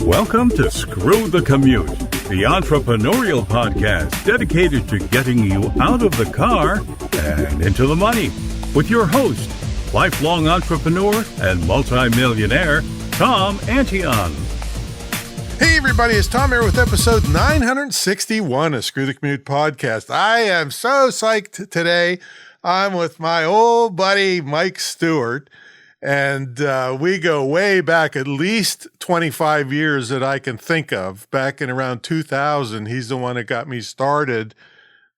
Welcome to Screw the Commute, the entrepreneurial podcast dedicated to getting you out of the car and into the money. With your host, lifelong entrepreneur and multimillionaire, Tom Antion. Hey everybody, it's Tom here with episode 961 of Screw the Commute podcast. I am so psyched today. I'm with my old buddy, Mike Stewart. And we go way back, at least 25 years that I can think of. Back in around 2000, he's the one that got me started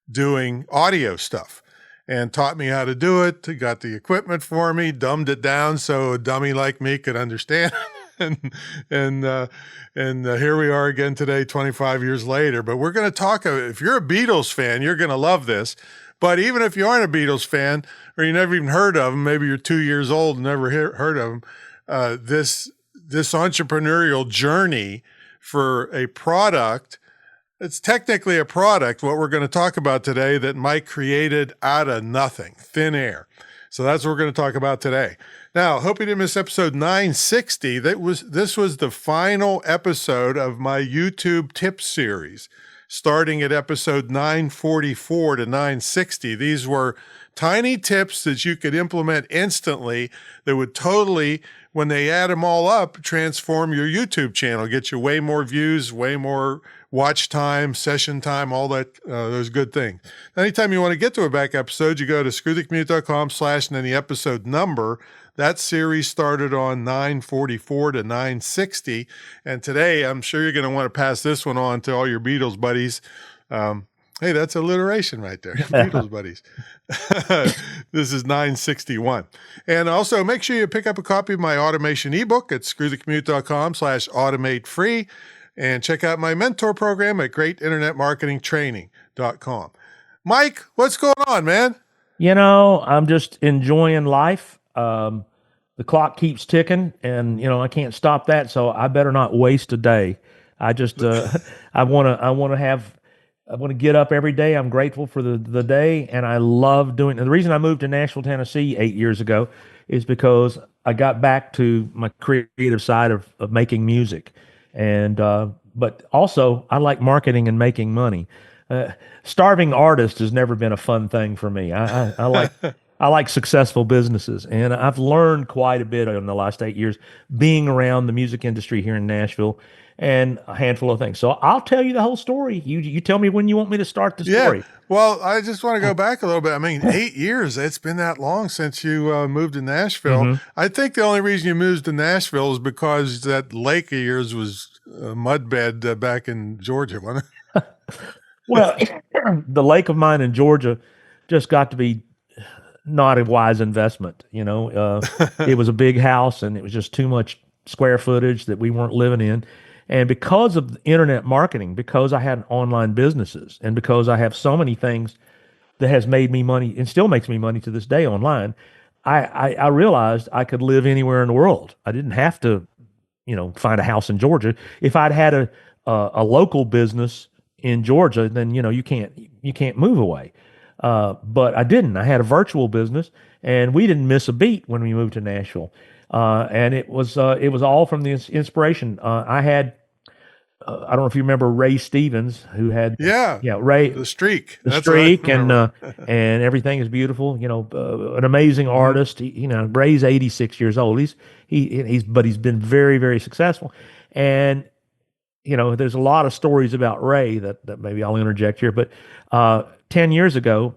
doing audio stuff and taught me how to do it. He got the equipment for me, dumbed it down so a dummy like me could understand. and here we are again today, 25 years later. But we're going to talk, if you're a Beatles fan, you're going to love this. But even if you aren't a Beatles fan, or you never even heard of them, maybe you're 2 years old and never heard of them, this entrepreneurial journey for a product, it's technically a product, what we're going to talk about today, that Mike created out of nothing, thin air. So that's what we're going to talk about today. Now, hope you didn't miss episode 960. This was the final episode of my YouTube tips series, starting at episode 944 to 960. These were tiny tips that you could implement instantly that would totally, when they add them all up, transform your YouTube channel, get you way more views, way more watch time, session time, all that, those good things. Anytime you want to get to a back episode, you go to screwthecommute.com/ and then the episode number. That series started on 944 to 960. And today, I'm sure you're going to want to pass this one on to all your Beatles buddies. Hey, that's alliteration right there. Beatles buddies. This is 961. And also make sure you pick up a copy of my automation ebook at screwthecommute.com/automate free. And check out my mentor program at greatinternetmarketingtraining.com. Mike, what's going on, man? You know, I'm just enjoying life. The clock keeps ticking and, I can't stop that. So I better not waste a day. I just, I want to get up every day. I'm grateful for the day, and I love doing it. The reason I moved to Nashville, Tennessee 8 years ago is because I got back to my creative side of making music. And, but also I like marketing and making money. Starving artist has never been a fun thing for me. I like, I like successful businesses, and I've learned quite a bit in the last 8 years being around the music industry here in Nashville and a handful of things. So I'll tell you the whole story. You tell me when you want me to start the story. Yeah. Well, I just want to go back a little bit. I mean, 8 years, it's been that long since you moved to Nashville. Mm-hmm. I think the only reason you moved to Nashville is because that lake of yours was a mud bed back in Georgia, wasn't it? Well, the lake of mine in Georgia just got to be not a wise investment. It was a big house and it was just too much square footage that we weren't living in. And because of internet marketing, because I had online businesses, and because I have so many things that has made me money and still makes me money to this day online, I realized I could live anywhere in the world. I didn't have to, find a house in Georgia. If I'd had a local business in Georgia, then, you can't move away. But I didn't. I had a virtual business, and we didn't miss a beat when we moved to Nashville. And it was all from the inspiration. I had, I don't know if you remember Ray Stevens, who had, Ray, the Streak, and everything is beautiful. An amazing artist. Ray's 86 years old. But he's been very, very successful. And there's a lot of stories about Ray that maybe I'll interject here. But 10 years ago,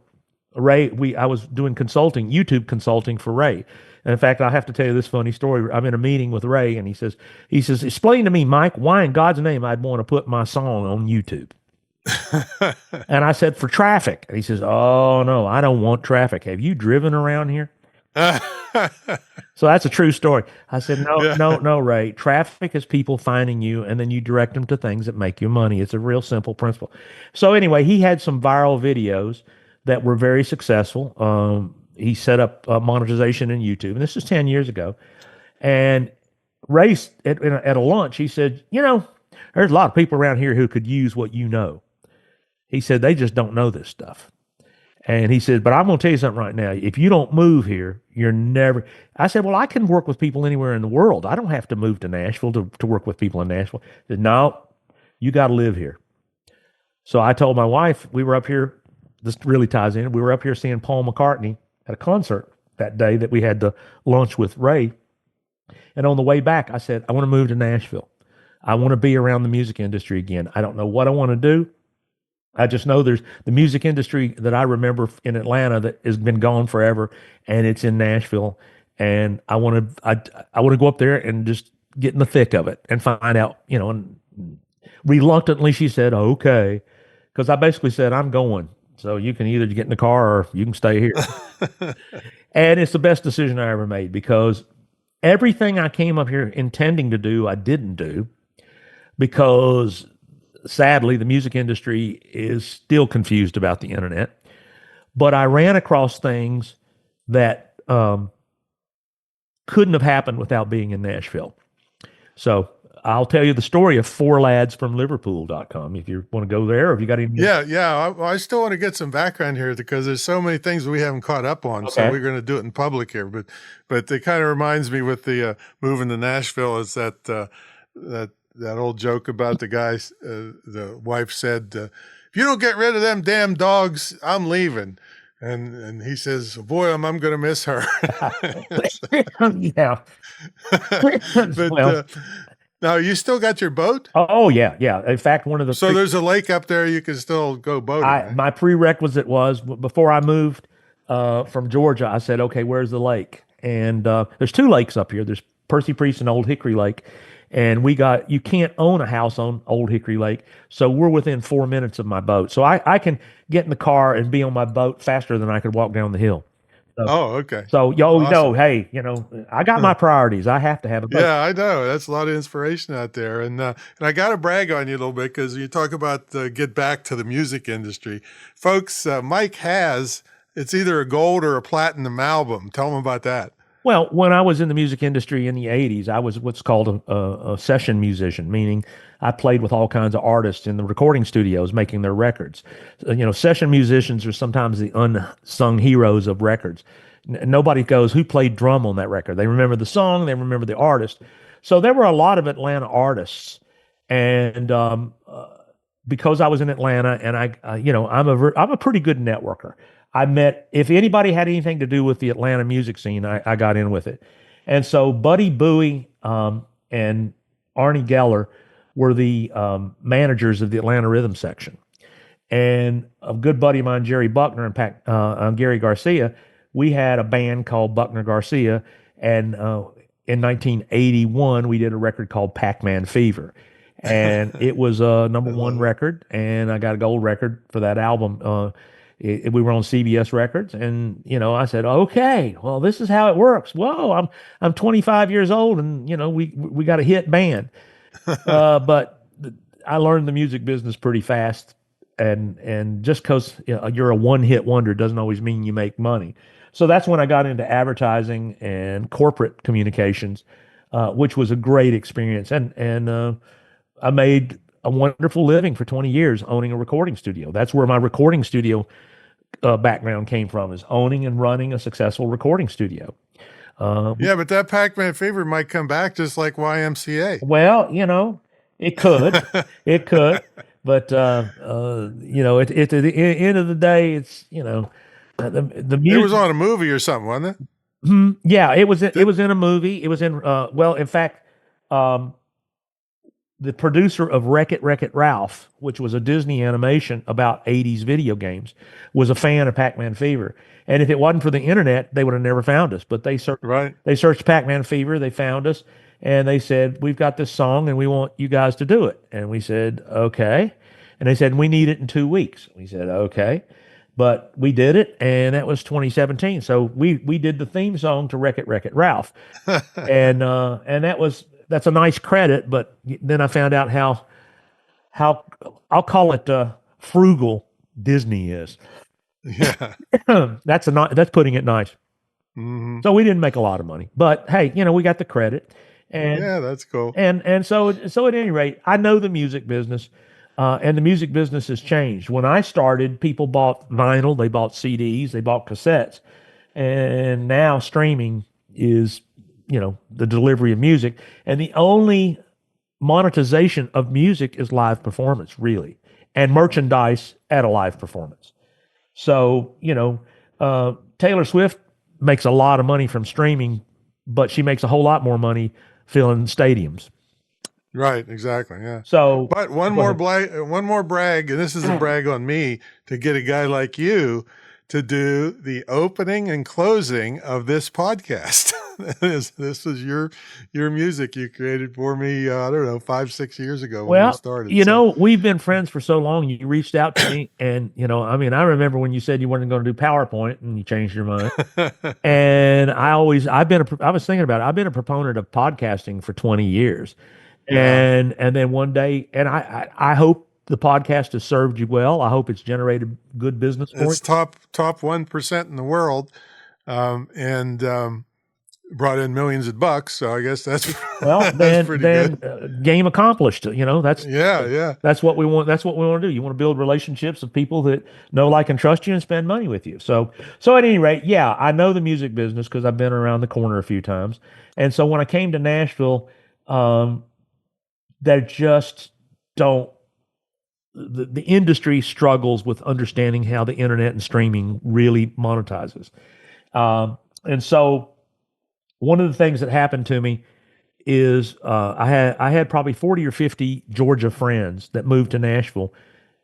I was doing consulting, YouTube consulting for Ray. And in fact, I have to tell you this funny story. I'm in a meeting with Ray, and he says, explain to me, Mike, why in God's name I'd want to put my song on YouTube. And I said, for traffic. And he says, oh, no, I don't want traffic. Have you driven around here? So that's a true story. I said, no, Ray. Traffic is people finding you, and then you direct them to things that make you money. It's a real simple principle. So anyway, he had some viral videos that were very successful. He set up monetization in YouTube, and this is 10 years ago. And Ray, at a lunch, he said, there's a lot of people around here who could use what you know. He said, they just don't know this stuff. And he said, but I'm going to tell you something right now. If you don't move here, you're never. I said, well, I can work with people anywhere in the world. I don't have to move to Nashville to work with people in Nashville. He said, no, you got to live here. So I told my wife, we were up here. This really ties in. We were up here seeing Paul McCartney at a concert that day that we had to lunch with Ray. And on the way back, I said, I want to move to Nashville. I want to be around the music industry again. I don't know what I want to do. I just know there's the music industry that I remember in Atlanta that has been gone forever, and it's in Nashville. And I want to go up there and just get in the thick of it and find out, And reluctantly, she said, "Okay," because I basically said, "I'm going, so you can either get in the car or you can stay here." And it's the best decision I ever made because everything I came up here intending to do, I didn't do because sadly, the music industry is still confused about the internet. But I ran across things that couldn't have happened without being in Nashville. So I'll tell you the story of fourladsfromliverpool.com if you want to go there or if you got any. Yeah. I still want to get some background here because there's so many things we haven't caught up on. Okay. So we're going to do it in public here. But it kind of reminds me with the moving to Nashville is that old joke about the guys, the wife said, if you don't get rid of them damn dogs, I'm leaving. And he says, boy, I'm going to miss her. Yeah. But now you still got your boat? Oh, yeah. In fact, So there's a lake up there you can still go boating. Right? My prerequisite was before I moved from Georgia, I said, okay, where's the lake? And there's two lakes up here. There's Percy Priest and Old Hickory Lake. And you can't own a house on Old Hickory Lake. So we're within 4 minutes of my boat. So I can get in the car and be on my boat faster than I could walk down the hill. So, okay. So awesome. Know, hey, I got my priorities. I have to have a boat. Yeah, I know. That's a lot of inspiration out there. And I got to brag on you a little bit because you talk about get back to the music industry. Folks, Mike it's either a gold or a platinum album. Tell them about that. Well, when I was in the music industry in the 80s, I was what's called a session musician, meaning I played with all kinds of artists in the recording studios making their records. Session musicians are sometimes the unsung heroes of records. Nobody goes, who played drum on that record? They remember the song, they remember the artist. So there were a lot of Atlanta artists. And because I was in Atlanta and I'm a pretty good networker. I met, if anybody had anything to do with the Atlanta music scene, I got in with it. And so Buddy Bowie and Arnie Geller were the managers of the Atlanta rhythm section. And a good buddy of mine, Jerry Buckner and Gary Garcia, we had a band called Buckner Garcia. And in 1981, we did a record called Pacman Fever. And it was a number one record. And I got a gold record for that album. We were on CBS Records, and I said, "Okay, well, this is how it works." Whoa, I'm 25 years old, and we got a hit band. But I learned the music business pretty fast, and just because you're a one-hit wonder doesn't always mean you make money. So that's when I got into advertising and corporate communications, which was a great experience, and I made a wonderful living for 20 years owning a recording studio. That's where my recording studio background came from, is owning and running a successful recording studio. Yeah, but that Pacman Fever might come back just like YMCA. Well, it could, but at the end of the day, it's the music. It was on a movie or something, wasn't it? Yeah, it was. It was in a movie. It was in. In fact, the producer of Wreck-It Ralph, which was a Disney animation about 80s video games, was a fan of Pacman Fever. And if it wasn't for the internet, they would have never found us. But they searched Pacman Fever, they found us, and they said, "We've got this song and we want you guys to do it." And we said, "Okay." And they said, "We need it in 2 weeks." We said, "Okay." But we did it, and that was 2017. So we did the theme song to Wreck-It Ralph. and that's a nice credit, but then I found out how I'll call it frugal Disney is. Yeah, that's putting it nice. Mm-hmm. So we didn't make a lot of money, but hey, we got the credit, and yeah, that's cool. And so at any rate, I know the music business. And the music business has changed. When I started, people bought vinyl, they bought CDs, they bought cassettes, and now streaming is, the delivery of music. And the only monetization of music is live performance, really, and merchandise at a live performance. So, Taylor Swift makes a lot of money from streaming, but she makes a whole lot more money filling stadiums. Right, exactly, yeah. So, but one more brag, and this is a brag on me, to get a guy like you to do the opening and closing of this podcast. This is your music you created for me, I don't know, 5-6 years ago when we started. We've been friends for so long. You reached out to me, and I remember when you said you weren't going to do PowerPoint, and you changed your mind. And I was thinking about it. I've been a proponent of podcasting for 20 years. And then one day, and I hope the podcast has served you well. I hope it's generated good business for you. It's top 1% in the world, and brought in millions of bucks. So I guess that's that's pretty good. Game accomplished. That's that's what we want. That's what we want to do. You want to build relationships of people that know, like, and trust you, and spend money with you. So at any rate, I know the music business because I've been around the corner a few times. And so when I came to Nashville, they just don't. The industry struggles with understanding how the internet and streaming really monetizes. And so one of the things that happened to me is I had probably 40 or 50 Georgia friends that moved to Nashville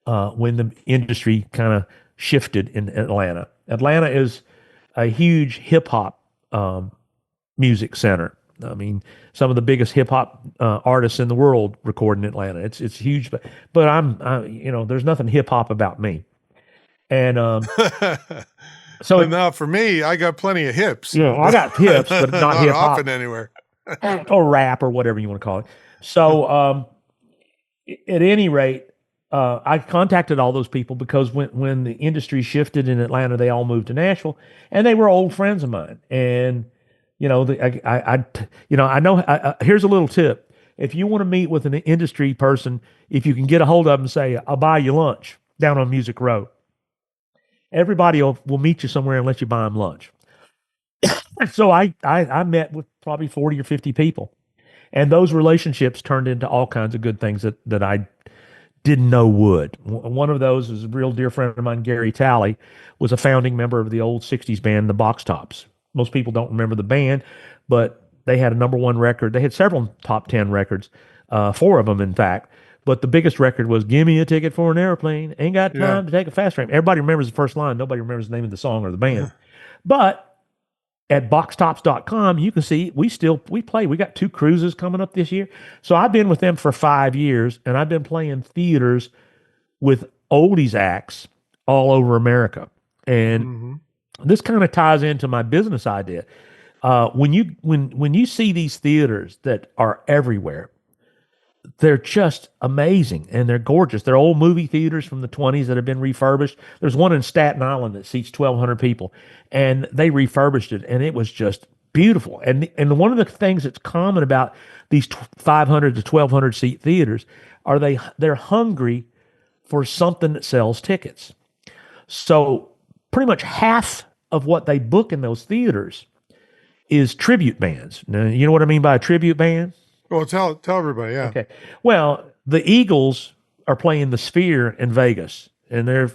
when the industry kind of shifted in Atlanta. Atlanta is a huge hip hop music center. I mean, some of the biggest hip hop artists in the world record in Atlanta. It's huge, but there's nothing hip hop about me. And so now for me, I got plenty of hips. Yeah, I got hips, but not hip hop. Often anywhere. Or rap or whatever you want to call it. So at any rate, I contacted all those people because when the industry shifted in Atlanta, they all moved to Nashville, and they were old friends of mine. And I know. Here's a little tip: if you want to meet with an industry person, if you can get a hold of them and say, "I'll buy you lunch down on Music Row," everybody will meet you somewhere and let you buy them lunch. So I met with probably 40 or 50 people, and those relationships turned into all kinds of good things that I didn't know would. One of those is a real dear friend of mine, Gary Talley, was a founding member of the old 60s band, the Box Tops. Most people don't remember the band, but they had a #1 record. They had several top 10 records, 4 of them, in fact. But the biggest record was "Give Me a Ticket for an Airplane. Ain't got time to take a fast train." Everybody remembers the first line. Nobody remembers the name of the song or the band. But at boxtops.com, you can see we play. We got 2 cruises coming up this year. So I've been with them for 5 years, and I've been playing theaters with oldies acts all over America. And this kind of ties into my business idea. When you see these theaters that are everywhere, they're just amazing and they're gorgeous. They're old movie theaters from the 20s that have been refurbished. There's one in Staten Island that seats 1,200 people, and they refurbished it, and it was just beautiful. And one of the things that's common about these 500 to 1,200 seat theaters are they're hungry for something that sells tickets. So pretty much half of what they book in those theaters is tribute bands. Now, you know what I mean by a tribute band? Well, tell everybody, yeah. Okay. Well, the Eagles are playing the Sphere in Vegas, and they're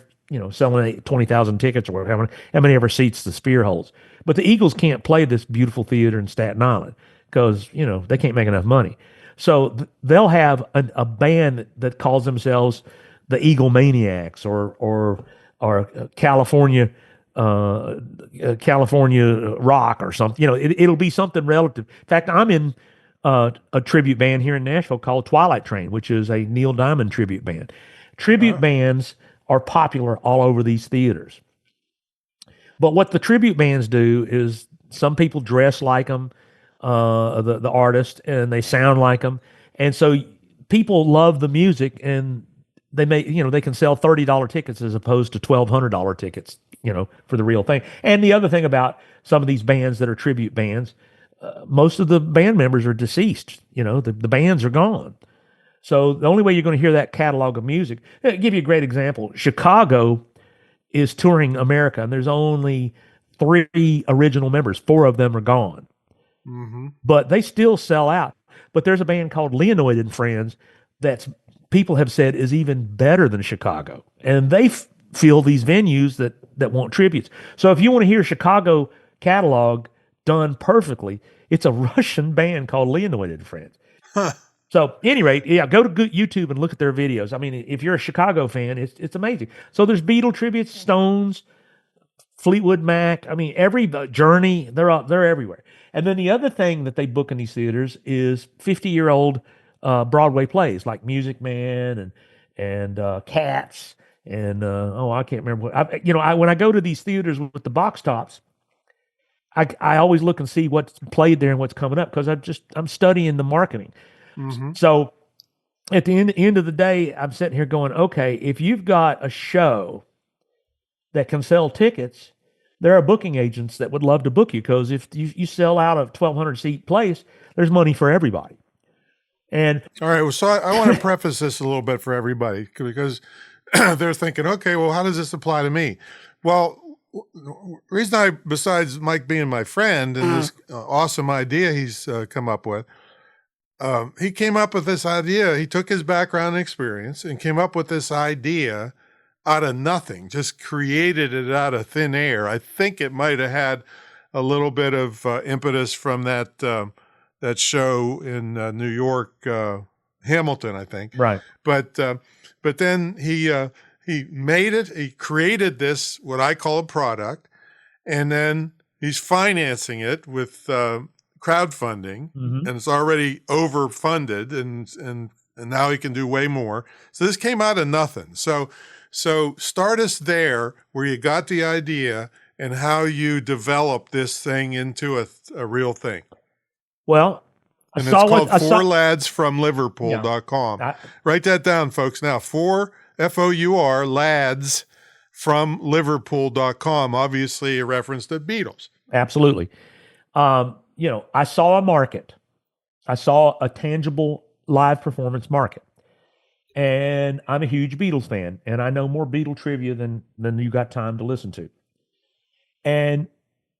selling 20,000 tickets or whatever, how many ever seats the Sphere holds. But the Eagles can't play this beautiful theater in Staten Island because they can't make enough money. So they'll have a band that calls themselves the Eagle Maniacs or California rock or something. It'll be something relative. In fact, I'm in a tribute band here in Nashville called Twilight Train, which is a Neil Diamond tribute band. Tribute bands are popular all over these theaters. But what the tribute bands do is some people dress like them, the artist, and they sound like them. And so people love the music, and they can sell $30 tickets as opposed to $1,200 tickets, for the real thing. And the other thing about some of these bands that are tribute bands, most of the band members are deceased. The bands are gone. So the only way you're going to hear that catalog of music, I'll give you a great example. Chicago is touring America, and there's only 3 original members. 4 of them are gone, but they still sell out. But there's a band called Leonid and Friends that's people have said is even better than Chicago, and they fill these venues that want tributes. So if you want to hear Chicago catalog done perfectly, it's a Russian band called Leonid and Friends. So, at any rate, yeah, go to YouTube and look at their videos. I mean, if you're a Chicago fan, it's amazing. So there's Beatle tributes, Stones, Fleetwood Mac. I mean, every Journey, they're everywhere. And then the other thing that they book in these theaters is 50-year-old Broadway plays like Music Man and Cats and I can't remember what. When I go to these theaters with the box tops, I always look and see what's played there and what's coming up because I'm studying the marketing. So at the end of the day, I'm sitting here going, okay, if you've got a show that can sell tickets, there are booking agents that would love to book you because if you sell out a 1,200 seat place, there's money for everybody. And all right, well, so I want to preface this a little bit for everybody because they're thinking, okay, well, how does this apply to me? Well, the reason besides Mike being my friend and this awesome idea he's come up with, he came up with this idea. He took his background and experience and came up with this idea out of nothing, just created it out of thin air. I think it might have had a little bit of impetus from that show in New York, Hamilton, I think. right. But then he made it. He created this, what I call a product, and then he's financing it with crowdfunding, and it's already overfunded, and now he can do way more. So this came out of nothing. So start us there where you got the idea and how you developed this thing into a real thing. Well, it's called fourladsfromliverpool.com. Yeah. Write that down, folks. Now, F-O-U-R, lads from Liverpool.com, obviously a reference to Beatles. Absolutely. I saw a market. I saw a tangible live performance market. And I'm a huge Beatles fan, and I know more Beatle trivia than you got time to listen to. And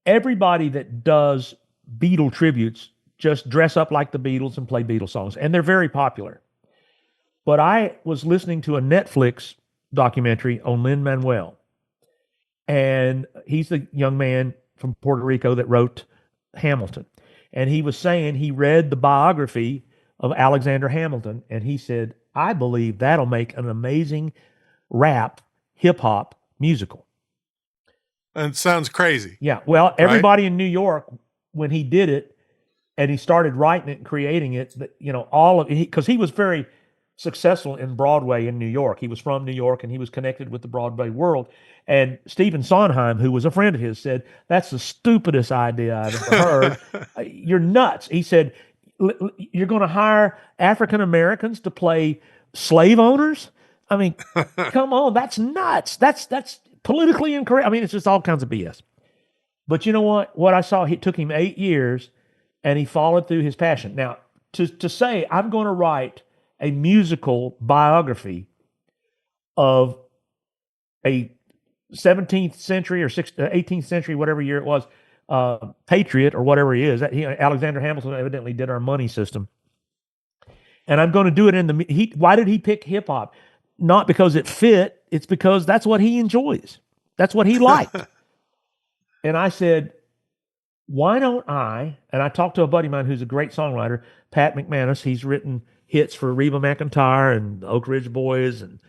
everybody that does Beatle tributes just dress up like the Beatles and play Beatles songs, and they're very popular. But I was listening to a Netflix documentary on Lin-Manuel, and he's the young man from Puerto Rico that wrote Hamilton. And he was saying he read the biography of Alexander Hamilton, and he said, I believe that'll make an amazing rap, hip-hop musical. And it sounds crazy. Yeah, well, everybody in New York, when he did it, and he started writing it and creating it, because he was very successful in Broadway in New York. He was from New York, and he was connected with the Broadway world. And Stephen Sondheim, who was a friend of his, said, that's the stupidest idea I've ever heard. You're nuts. He said, you're going to hire African Americans to play slave owners? I mean, come on, that's nuts. That's politically incorrect. I mean, it's just all kinds of BS. But you know what? What I saw, it took him 8 years, and he followed through his passion. Now, to say I'm going to write a musical biography of a 17th century or 18th century, whatever year it was, patriot or whatever he is. Alexander Hamilton evidently did our money system. And I'm going to do it why did he pick hip hop? Not because it fit, it's because that's what he enjoys. That's what he liked. And I said, why don't and I talked to a buddy of mine who's a great songwriter, Pat McManus. He's written hits for Reba McEntire and Oak Ridge Boys and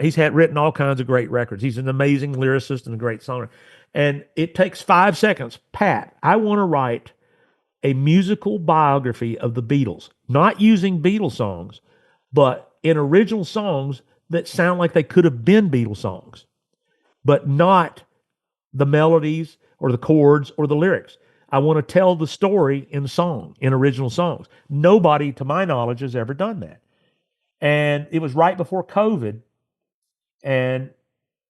he's written all kinds of great records. He's an amazing lyricist and a great songwriter. And it takes 5 seconds. Pat, I want to write a musical biography of the Beatles, not using Beatles songs, but in original songs that sound like they could have been Beatles songs, but not the melodies or the chords or the lyrics. I want to tell the story in original songs. Nobody, to my knowledge, has ever done that. And it was right before COVID. And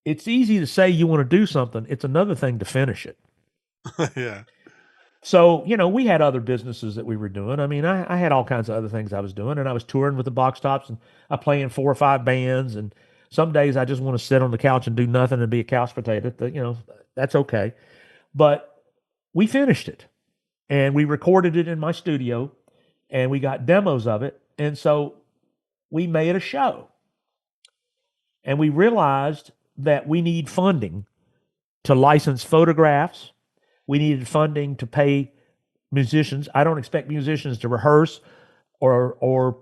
it's easy to say you want to do something. It's another thing to finish it. Yeah. So, we had other businesses that we were doing. I mean, I had all kinds of other things I was doing, and I was touring with the Box Tops, and I play in 4 or 5 bands. And some days I just want to sit on the couch and do nothing and be a couch potato. That's okay. But we finished it, and we recorded it in my studio, and we got demos of it. And so we made a show, and we realized that we need funding to license photographs. We needed funding to pay musicians. I don't expect musicians to rehearse or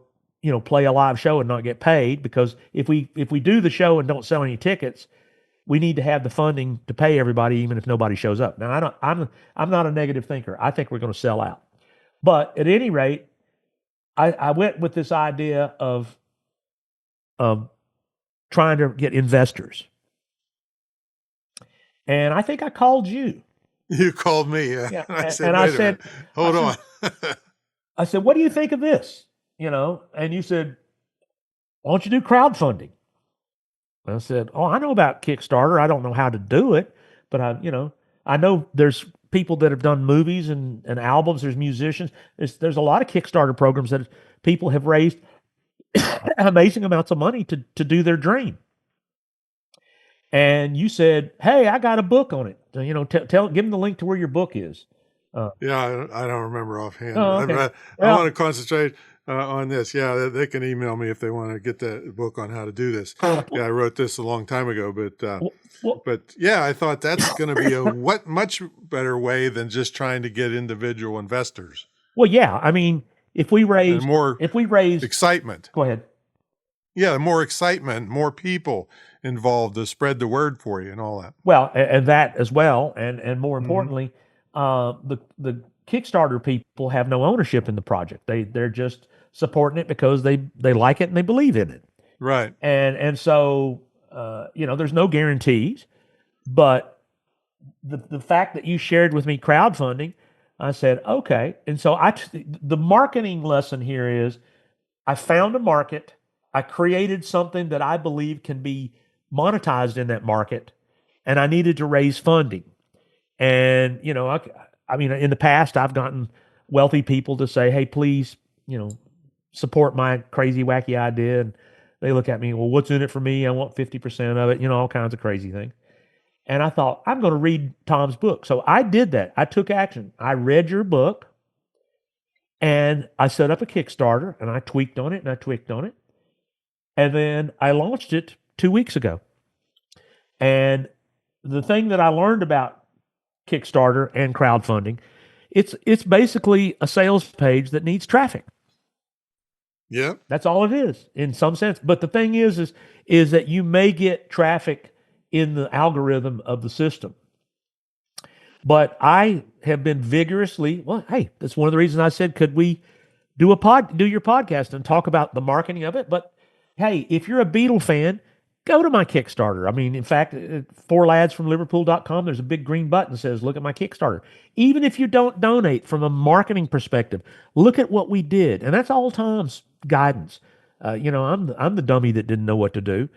play a live show and not get paid, because if we do the show and don't sell any tickets, we need to have the funding to pay everybody, even if nobody shows up. Now, I'm not a negative thinker. I think we're going to sell out. But at any rate, I went with this idea of trying to get investors. And I think I called you. You called me, yeah. Yeah. I said, And I said, hold on. I said, what do you think of this? And you said, why don't you do crowdfunding? I said, oh, I know about Kickstarter. I don't know how to do it, but I know there's people that have done movies and albums. There's musicians. There's a lot of Kickstarter programs that people have raised amazing amounts of money to do their dream. And you said, hey, I got a book on it. Give them the link to where your book is. Yeah, I don't remember offhand. Oh, okay. I want to concentrate on this. Yeah, they can email me if they want to get the book on how to do this. Yeah, I wrote this a long time ago, but yeah, I thought that's going to be a much better way than just trying to get individual investors. Well, yeah, I mean, if we raise excitement. Go ahead. Yeah, more excitement, more people involved to spread the word for you and all that. Well, and that as well, and more importantly, the Kickstarter people have no ownership in the project. They're just supporting it because they like it and they believe in it. Right. And so there's no guarantees, but the fact that you shared with me crowdfunding, I said okay. And so the marketing lesson here is, I found a market. I created something that I believe can be monetized in that market, and I needed to raise funding. And, I mean, in the past, I've gotten wealthy people to say, hey, please, support my crazy, wacky idea. And they look at me, well, what's in it for me? I want 50% of it, all kinds of crazy things. And I thought, I'm going to read Tom's book. So I did that. I took action. I read your book, and I set up a Kickstarter, and I tweaked on it, and I tweaked on it. And then I launched it 2 weeks ago. And the thing that I learned about Kickstarter and crowdfunding, it's basically a sales page that needs traffic. Yeah. That's all it is in some sense. But the thing is that you may get traffic in the algorithm of the system. But I have been hey, that's one of the reasons I said, could we do your podcast and talk about the marketing of it? But hey, if you're a Beatle fan, go to my Kickstarter. I mean, in fact, 4ladsfromliverpool.com, there's a big green button that says, look at my Kickstarter. Even if you don't donate, from a marketing perspective, look at what we did. And that's all Tom's guidance. I'm the dummy that didn't know what to do.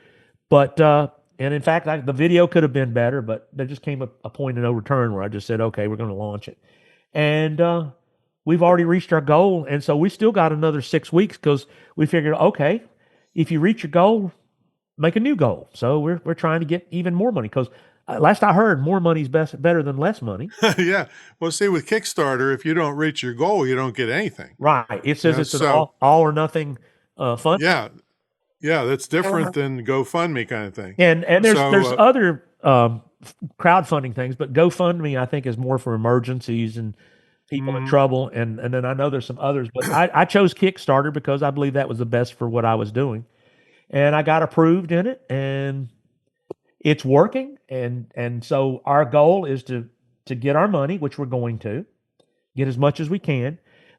But, and in fact, the video could have been better, but there just came a point of no return where I just said, okay, we're going to launch it. And we've already reached our goal. And so we still got another 6 weeks, because we figured, okay, if you reach your goal, make a new goal. So we're trying to get even more money, because last I heard, more money is better than less money. Yeah. Well, see, with Kickstarter, if you don't reach your goal, you don't get anything. Right. It says it's an all or nothing fund. Yeah. Yeah, that's different than GoFundMe kind of thing. And there's other crowdfunding things, but GoFundMe, I think, is more for emergencies and people in trouble. And then I know there's some others, but I chose Kickstarter because I believe that was the best for what I was doing. And I got approved in it, and it's working. And so our goal is to get our money, which we're going to get as much as we can.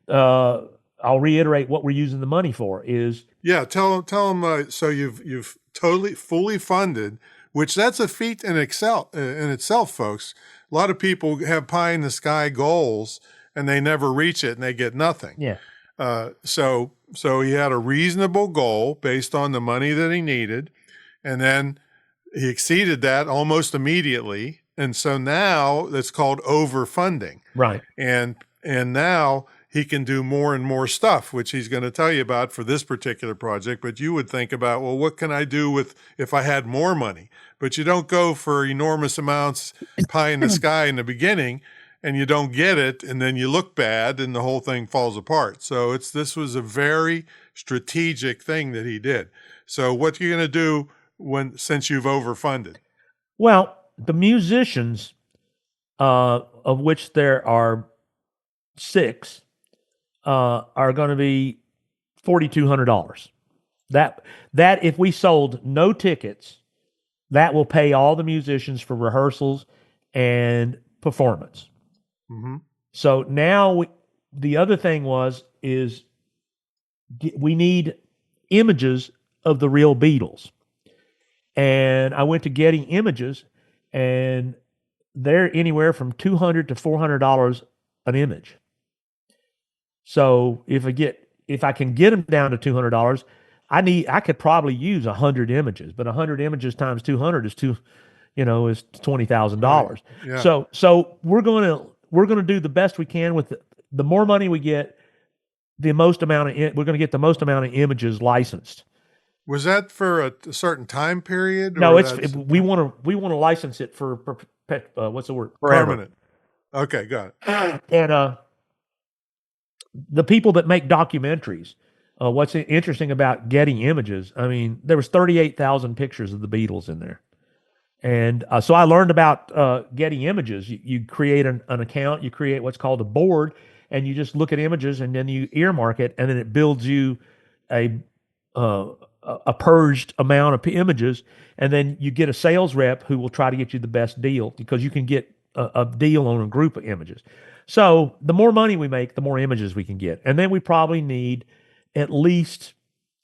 I'll reiterate what we're using the money for is. Yeah. Tell them, so you've totally fully funded, which that's a feat in itself, folks. A lot of people have pie in the sky goals and they never reach it and they get nothing. Yeah. So he had a reasonable goal based on the money that he needed, and then he exceeded that almost immediately. And so now that's called overfunding. Right. And now he can do more and more stuff, which he's going to tell you about for this particular project. But you would think about, well, what can I do with if I had more money? But you don't go for enormous amounts pie in the sky in the beginning, and you don't get it, and then you look bad, and the whole thing falls apart. So this was a very strategic thing that he did. So what are you going to do since you've overfunded? Well, the musicians, of which there are 6, are going to be $4,200. That if we sold no tickets, that will pay all the musicians for rehearsals and performance. Mm-hmm. So now the other thing is we need images of the real Beatles. And I went to Getty Images, and they're anywhere from $200 to $400 an image. So if I can get them down to $200, I could probably use 100 images, but 100 images times 200 is $20,000. Right. Yeah. So we're gonna do the best we can with the more money we get, we're going to get the most amount of images licensed. Was that for a certain time period? No, we want to license it for what's the word? Forever. Permanent. Okay, got it. And the people that make documentaries, what's interesting about Getty Images, I mean, there was 38,000 pictures of the Beatles in there. And so I learned about Getty Images. You create an account, you create what's called a board, and you just look at images, and then you earmark it, and then it builds you a purged amount of images, and then you get a sales rep who will try to get you the best deal, because you can get a deal on a group of images. So the more money we make, the more images we can get, and then we probably need at least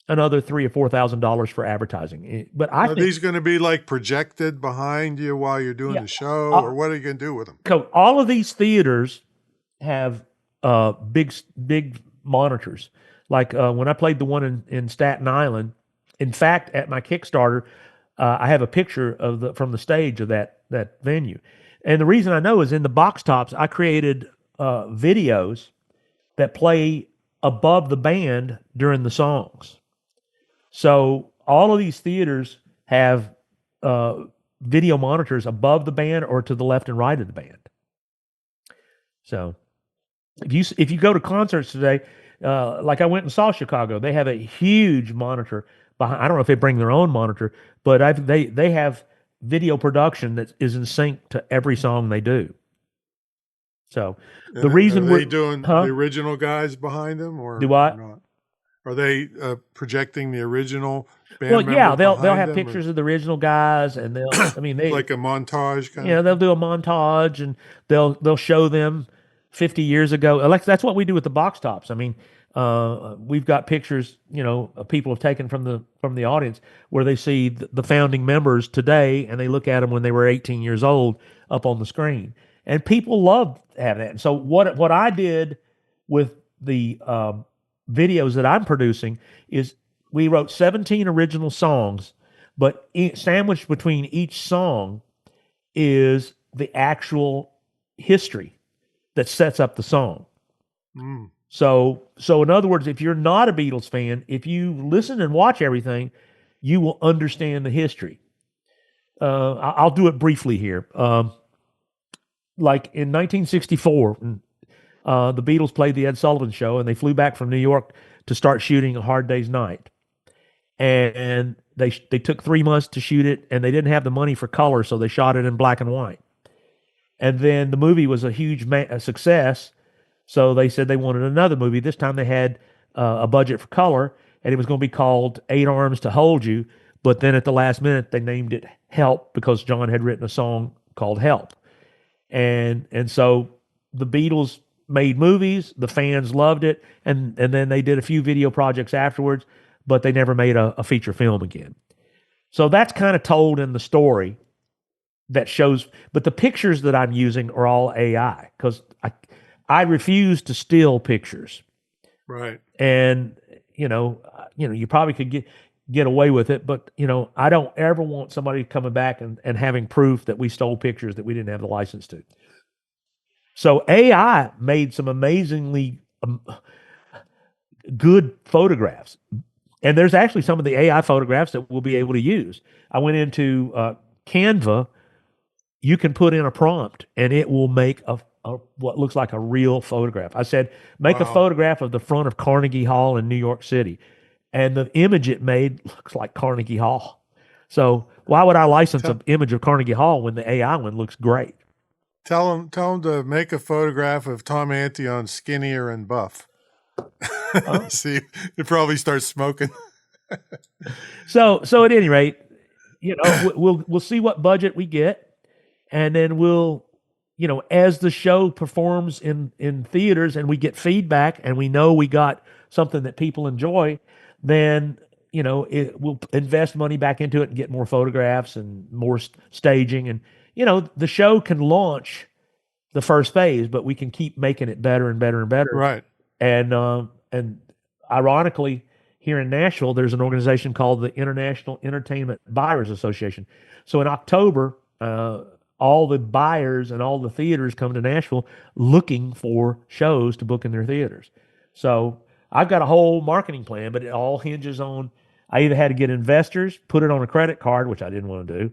another $3,000 or $4,000 for advertising. But are these going to be like projected behind you while you're doing the show, or what are you going to do with them? All of these theaters have big monitors. Like when I played the one in Staten Island, in fact, at my Kickstarter, I have a picture from the stage of that venue. And the reason I know is in the box tops, I created videos that play above the band during the songs. So all of these theaters have video monitors above the band or to the left and right of the band. So if you go to concerts today, like I went and saw Chicago, they have a huge monitor behind. I don't know if they bring their own monitor, but they have video production that is in sync to every song they do. So the reason we're doing the original guys behind them, or do what? Not? Are they projecting the original band? Well, yeah, they'll have them, pictures of the original guys, and they like a montage kind. Yeah, they'll do a montage, and they'll show them 50 years ago. That's what we do with the box tops. I mean, we've got pictures, people have taken from the audience where they see the founding members today, and they look at them when they were 18 years old up on the screen, and people love having that. And so what I did with the videos that I'm producing is we wrote 17 original songs, but sandwiched between each song is the actual history that sets up the song. Mm. So in other words, if you're not a Beatles fan, if you listen and watch everything, you will understand the history. I'll do it briefly here. Like in 1964, the Beatles played the Ed Sullivan Show, and they flew back from New York to start shooting A Hard Day's Night. And they took 3 months to shoot it, and they didn't have the money for color, so they shot it in black and white. And then the movie was a huge success, so they said they wanted another movie. This time they had a budget for color, and it was going to be called 8 Arms to Hold You, but then at the last minute they named it Help because John had written a song called Help. And so the Beatles made movies, the fans loved it, and then they did a few video projects afterwards, but they never made a feature film again. So that's kind of told in the story that shows, but the pictures that I'm using are all AI because I refuse to steal pictures. Right. And you probably could get, get away with it. But, I don't ever want somebody coming back and having proof that we stole pictures that we didn't have the license to. So AI made some amazingly good photographs. And there's actually some of the AI photographs that we'll be able to use. I went into Canva. You can put in a prompt and it will make a what looks like a real photograph. I said, make a Wow. photograph of the front of Carnegie Hall in New York City. And the image it made looks like Carnegie Hall. So why would I license an image of Carnegie Hall when the AI one looks great? Tell him to make a photograph of Tom Antion skinnier and buff. See, it probably starts smoking. So at any rate, we'll see what budget we get, and then we'll, as the show performs in theaters and we get feedback and we know we got something that people enjoy, then we'll invest money back into it and get more photographs and more staging, and the show can launch the first phase, but we can keep making it better and better and better. Right. And ironically, here in Nashville, there's an organization called the International Entertainment Buyers Association. So in October, all the buyers and all the theaters come to Nashville looking for shows to book in their theaters. So I've got a whole marketing plan, but it all hinges on, I either had to get investors, put it on a credit card, which I didn't want to do,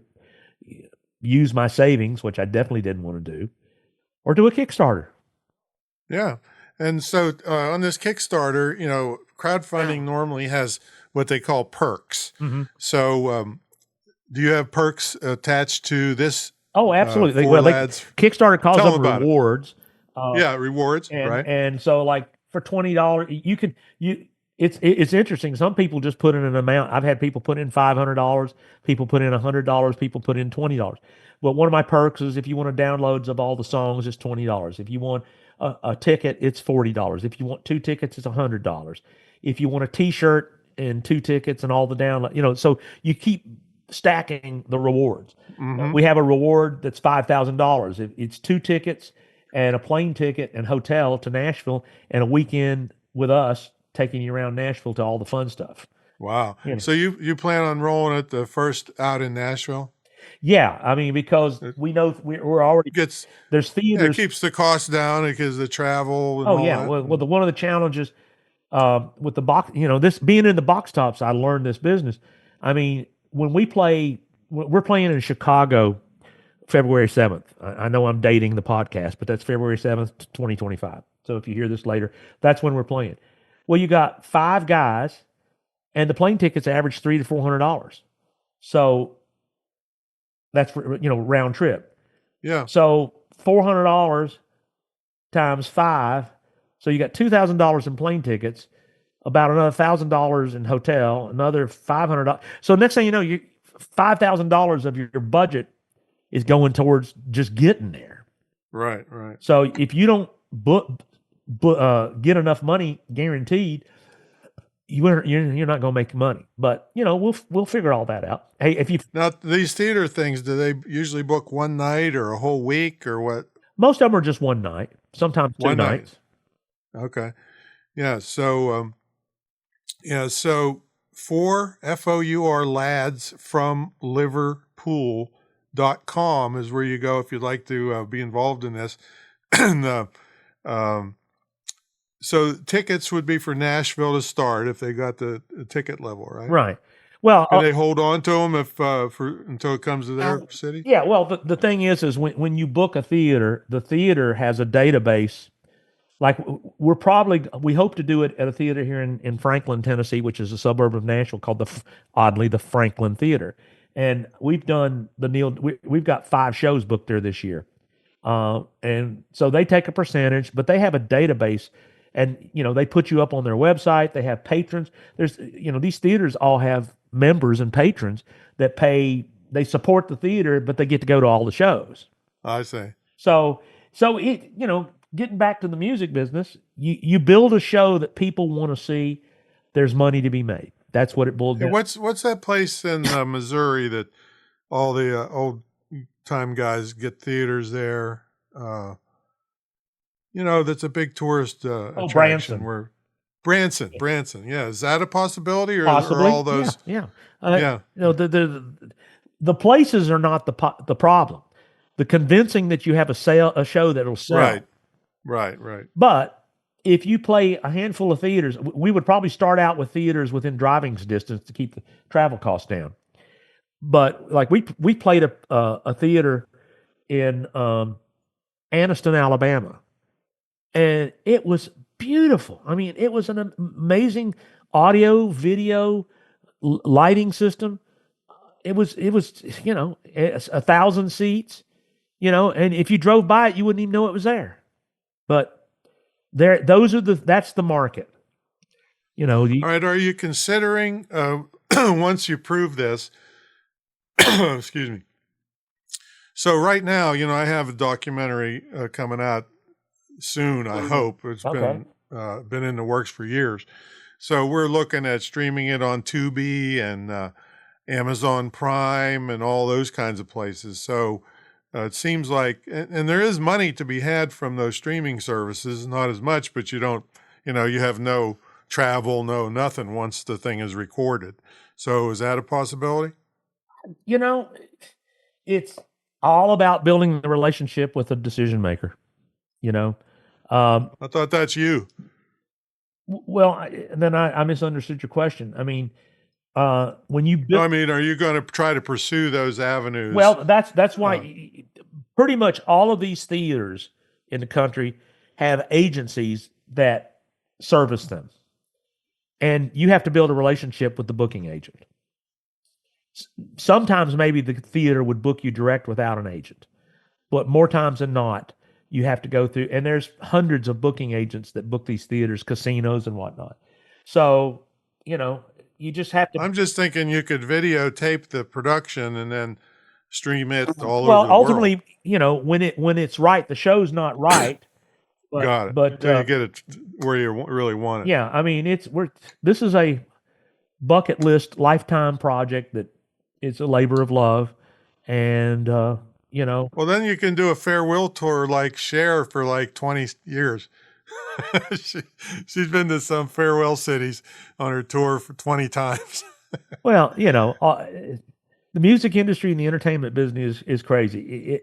use my savings, which I definitely didn't want to do, or do a Kickstarter. Yeah. And so on this Kickstarter, crowdfunding normally has what they call perks. Mm-hmm. So do you have perks attached to this? Oh, absolutely. Four Lads? Kickstarter calls Tell them them about rewards. Yeah, rewards, right? And so, like, for $20, it's interesting. Some people just put in an amount. I've had people put in $500, people put in $100, people put in $20. But one of my perks is if you want downloads of all the songs, it's $20. If you want a ticket, it's $40. If you want 2 tickets, it's $100. If you want a T-shirt and 2 tickets and all the download, so you keep stacking the rewards. Mm-hmm. We have a reward that's $5,000. It's 2 tickets and a plane ticket and hotel to Nashville and a weekend with us taking you around Nashville to all the fun stuff. Wow. So you plan on rolling it the first out in Nashville? Yeah, I mean, because we know we're already there's theaters. Yeah, it keeps the cost down because the travel and all that. Well, one of the challenges with the box, this being in the box tops, I learned this business. I mean, when we're playing in Chicago February 7th. I know I'm dating the podcast, but that's February 7th, 2025. So if you hear this later, that's when we're playing. Well, you got 5 guys, and the plane tickets average $300 to $400. So that's round trip. Yeah. So $400 times 5. So you got $2,000 in plane tickets, about another $1,000 in hotel, another $500. So next thing you know, $5,000 of your budget is going towards just getting there. Right, right. So if you don't get enough money guaranteed, you're not going to make money. But we'll figure all that out. Hey, now these theater things, do they usually book one night or a whole week or what? Most of them are just one night, sometimes 2 nights. Okay, yeah. So so 4 FOUR lads from Liverpool.com is where you go if you'd like to be involved in this. And so tickets would be for Nashville to start if they got the ticket level, right? Right. Well, can they hold on to them until it comes to their city? Yeah. Well, the thing is when you book a theater, the theater has a database. Like we hope to do it at a theater here in Franklin, Tennessee, which is a suburb of Nashville called the Franklin Theater. And we've done we've got 5 shows booked there this year. And so they take a percentage, but they have a database, and they put you up on their website. They have patrons. There's these theaters all have members and patrons that pay. They support the theater, but they get to go to all the shows. I see. So it getting back to the music business, you build a show that people want to see. There's money to be made. That's what it boils down. What's that place in Missouri that all the old time guys get theaters there? That's a big tourist attraction. Branson. Branson. Yeah, is that a possibility, or Possibly. all those? Yeah. Yeah, The places are not the problem. The convincing that you have a show that'll sell. right. But if you play a handful of theaters, we would probably start out with theaters within driving distance to keep the travel costs down. But like we played a theater in Anniston, Alabama, and it was beautiful. I mean, it was an amazing audio, video, lighting system. It was 1,000 seats, and if you drove by it, you wouldn't even know it was there. But that's the market. All right. Are you considering once you prove this? Excuse me. So right now, I have a documentary coming out soon. I hope it's Okay. been in the works for years. So we're looking at streaming it on Tubi and Amazon Prime and all those kinds of places. So it seems like, and there is money to be had from those streaming services, not as much, but you don't, you have no travel, no nothing once the thing is recorded. So is that a possibility? It's all about building the relationship with the decision maker. I thought that's you. Well, then I misunderstood your question. I mean, when you No, build, I mean, are you going to try to pursue those avenues? well, that's why pretty much all of these theaters in the country have agencies that service them, and you have to build a relationship with the booking agent. Sometimes maybe the theater would book you direct without an agent, but more times than not, you have to go through, and there's hundreds of booking agents that book these theaters, casinos and whatnot. So, you just have to. I'm just thinking you could videotape the production and then stream it all Well, over the ultimately, world. when it's right, the show's not right. But, Got it. But Until you get it where you really want it. yeah, I mean, this is a bucket list lifetime project that it's a labor of love, and Well, then you can do a farewell tour like Cher for like 20 years. She's been to some farewell cities on her tour for 20 times. well, the music industry and the entertainment business is crazy.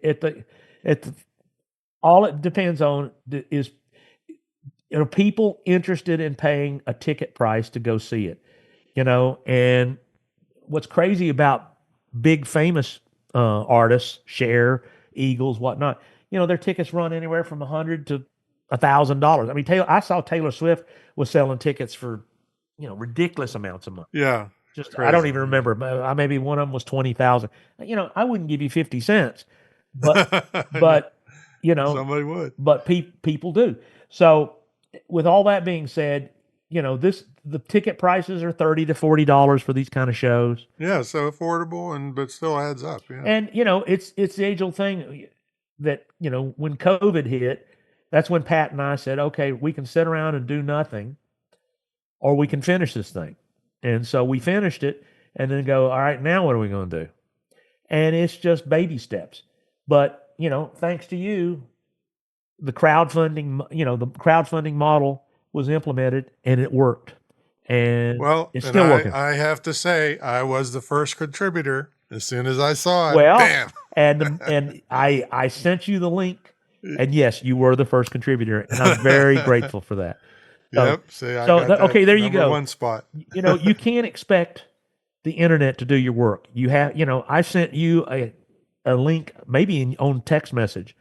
All it depends on is people interested in paying a ticket price to go see it. And what's crazy about big famous artists, Cher, Eagles, whatnot, their tickets run anywhere from $100 to $1,000. I mean, I saw Taylor Swift was selling tickets for ridiculous amounts of money. Yeah. Just crazy. I don't even remember. Maybe one of them was 20,000. I wouldn't give you 50 cents, but somebody would. But people do. So with all that being said, the ticket prices are $30 to $40 for these kind of shows. Yeah, so affordable but still adds up. Yeah. And it's the age old thing that when COVID hit, that's when Pat and I said, okay, we can sit around and do nothing, or we can finish this thing. And so we finished it, and then go, all right, now what are we going to do? And it's just baby steps. But thanks to you, the crowdfunding model was implemented, and it worked. And it's still working. I have to say, I was the first contributor. As soon as I saw it, well, bam. and I sent you the link, and yes, you were the first contributor, and I'm very grateful for that. Yep. See, I got that okay, there you go. One spot. You can't expect the internet to do your work. You have, I sent you a link, maybe on text message.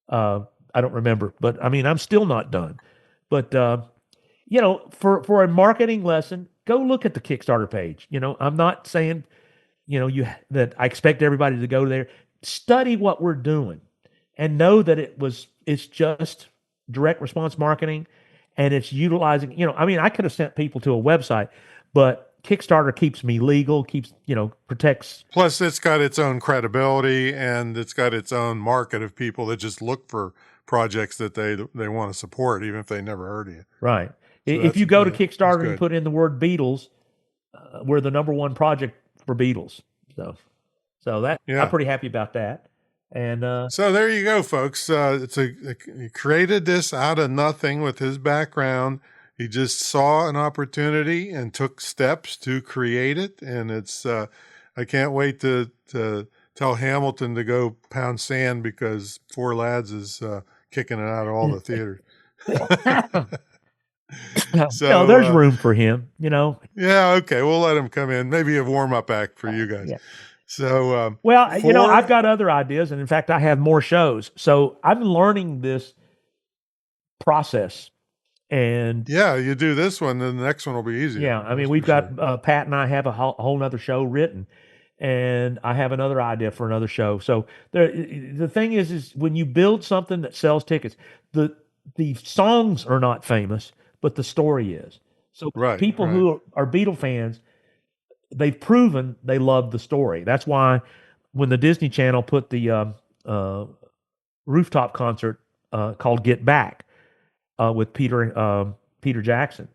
I don't remember, but I mean, I'm still not done. But for a marketing lesson, go look at the Kickstarter page. I'm not saying, that I expect everybody to go there. Study what we're doing, and know that it's just direct response marketing, and it's utilizing. I could have sent people to a website, but Kickstarter keeps me legal, protects. Plus, it's got its own credibility, and it's got its own market of people that just look for projects that they want to support, even if they never heard of you. Right. So if you go to Kickstarter and put in the word Beatles, we're the number one project for Beatles. So that I'm pretty happy about that. And so there you go, folks. He created this out of nothing with his background. He just saw an opportunity and took steps to create it. And it's, I can't wait to tell Hamilton to go pound sand because Four Lads is kicking it out of all the theaters. So there's room for him, Yeah, okay. We'll let him come in. Maybe a warm-up act for you guys. Yeah. So, Well, I've got other ideas, and in fact, I have more shows. So I'm learning this process. And yeah, you do this one, then the next one will be easier. yeah, I mean, we've got Pat and I have a whole nother show written, and I have another idea for another show. So the thing is when you build something that sells tickets, the songs are not famous, but the story is. So people who are Beatle fans, they've proven they love the story. That's why when the Disney Channel put the rooftop concert called Get Back with Peter Jackson,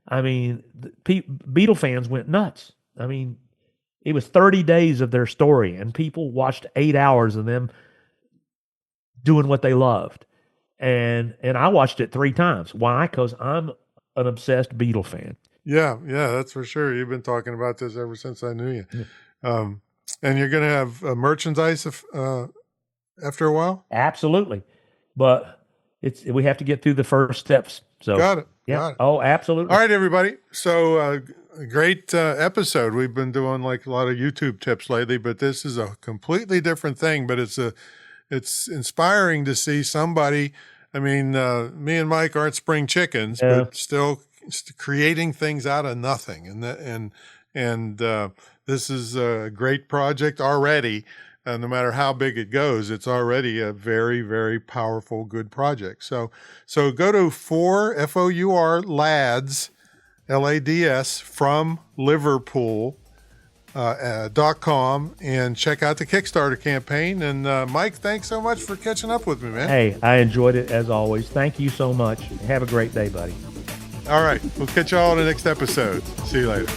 I mean, Beatle fans went nuts. I mean, it was 30 days of their story, and people watched 8 hours of them doing what they loved. And I watched it 3 times. Why? Because I'm an obsessed Beatle fan. Yeah, that's for sure. You've been talking about this ever since I knew you. Yeah. And you're going to have merchandise after a while? Absolutely. But we have to get through the first steps. So Got it. Yeah. Got it. Oh, absolutely. All right, everybody. So a great episode. We've been doing like a lot of YouTube tips lately, but this is a completely different thing. But it's inspiring to see somebody. I mean, me and Mike aren't spring chickens, but still creating things out of nothing. And this is a great project already. No matter how big it goes, it's already a very, very powerful, good project. So go to FOUR lads, LADS from Liverpool .com and check out the Kickstarter campaign. And Mike, thanks so much for catching up with me, man. Hey, I enjoyed it as always. Thank you so much. Have a great day, buddy. All right. We'll catch y'all in the next episode. See you later.